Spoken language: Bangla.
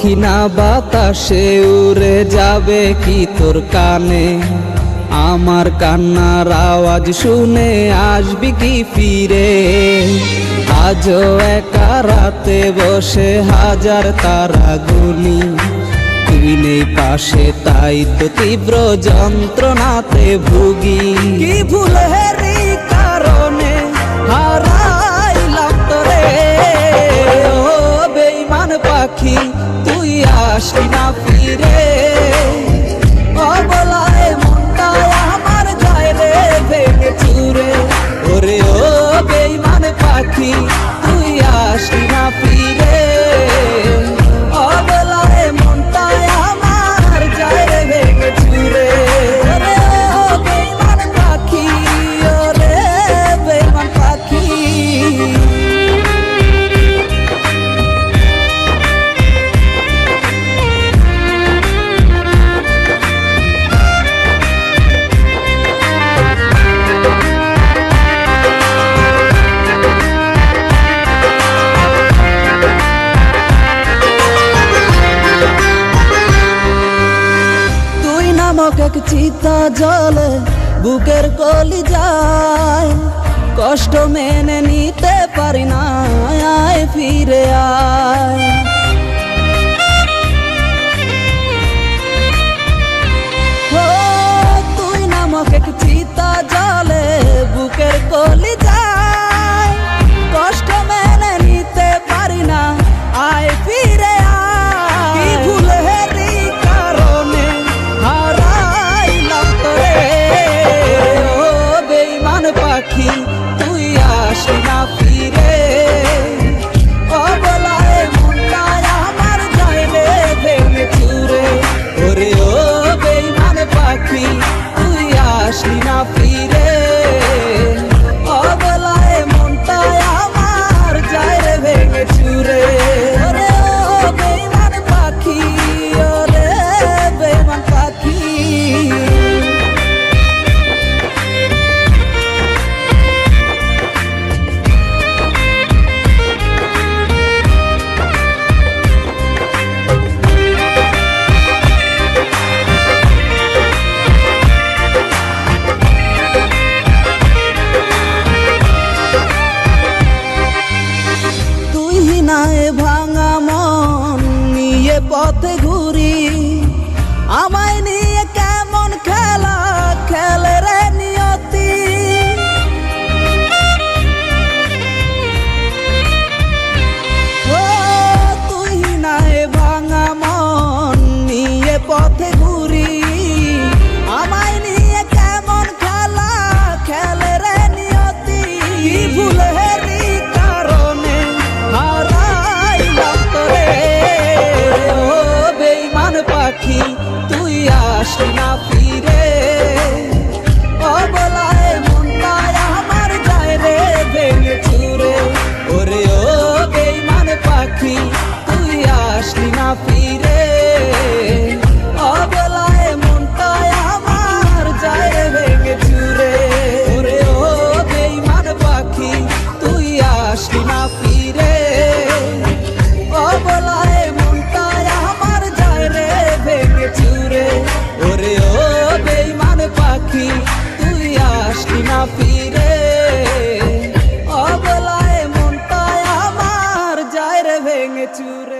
পাখি না বাতাসে উড়ে যাবে কি তোর কানে? আমার কান্নার আওয়াজ শুনে আসবি কি ফিরে? আজও একা রাতে বসে হাজার তারা গুনি, তুই নেই পাশে তাই তো তীব্র যন্ত্রণাতে ভুগি। কি ভুলেরই কারণে হারাইলাম তোরে, ও বেঈমান পাখি তুই আসলি না ফিরে। অবলায় মনটা আমার যায় রে ভেঙে চুরে, ওরে ও বেঈমান পাখি তুই আসলি না ফিরে। অবলায় মনটা আমার যায় রে ভেঙে চুরে, ওরে ও বেঈমান পাখি, ওরে বেঈমান পাখি। এক চিতা জলে বুকের কলি যায়, কষ্ট মেনে নিতে পারি না, আয় ফিরে আয়। ও তুই নামক এক চিতা জলে বুকের কলি যায়, কষ্ট মেনে নিতে পারি না, আয় ফিরে আয়। কি ভুলেরই কারণে হারাইলাম তোরে, ও বেঈমান পাখি তুই আসলি না ফিরে। অবলায় মনটা আমার যায় রে ভেঙে চুরে, ওরে ও বেঈমান পাখি তুই আসলি না ফিরে। অবলায় মনটা আমার যায় রে ভেঙে চুরে, ওরে ও বেঈমান পাখি, ওরে বেঈমান পাখি। ভাঙা মন নিয়ে পথে ঘুরি, আমায় নিয়ে কেমন খেলা খেলে রে নিয়তি। ও তুই নাই ভাঙা মন নিয়ে পথে ঘুরি, আমায় নিয়ে কেমন খেলা খেলে রে নিয়তি। কি ভুলেরই কারণে হারাইলাম তোরে, ও বেঈমান পাখি তুই আসলি না ফিরে। অবলায় মনটা আমার যায় রে ভেঙে চুরে, ওরে ও বেঈমান পাখি তুই আসলি না ফিরে। অবলায় মনটা আমার যায় রে ভেঙে চুরে, ওরে ও বেঈমান পাখি তুই আসলি না ফিরে। অবলায় মনটা আমার যায় রে ভেঙে চুরে, ওরে ও বেঈমান পাখি তুই আসলি না ফিরে। অবলায় মনটা আমার যায় রে ভেঙে চুরে।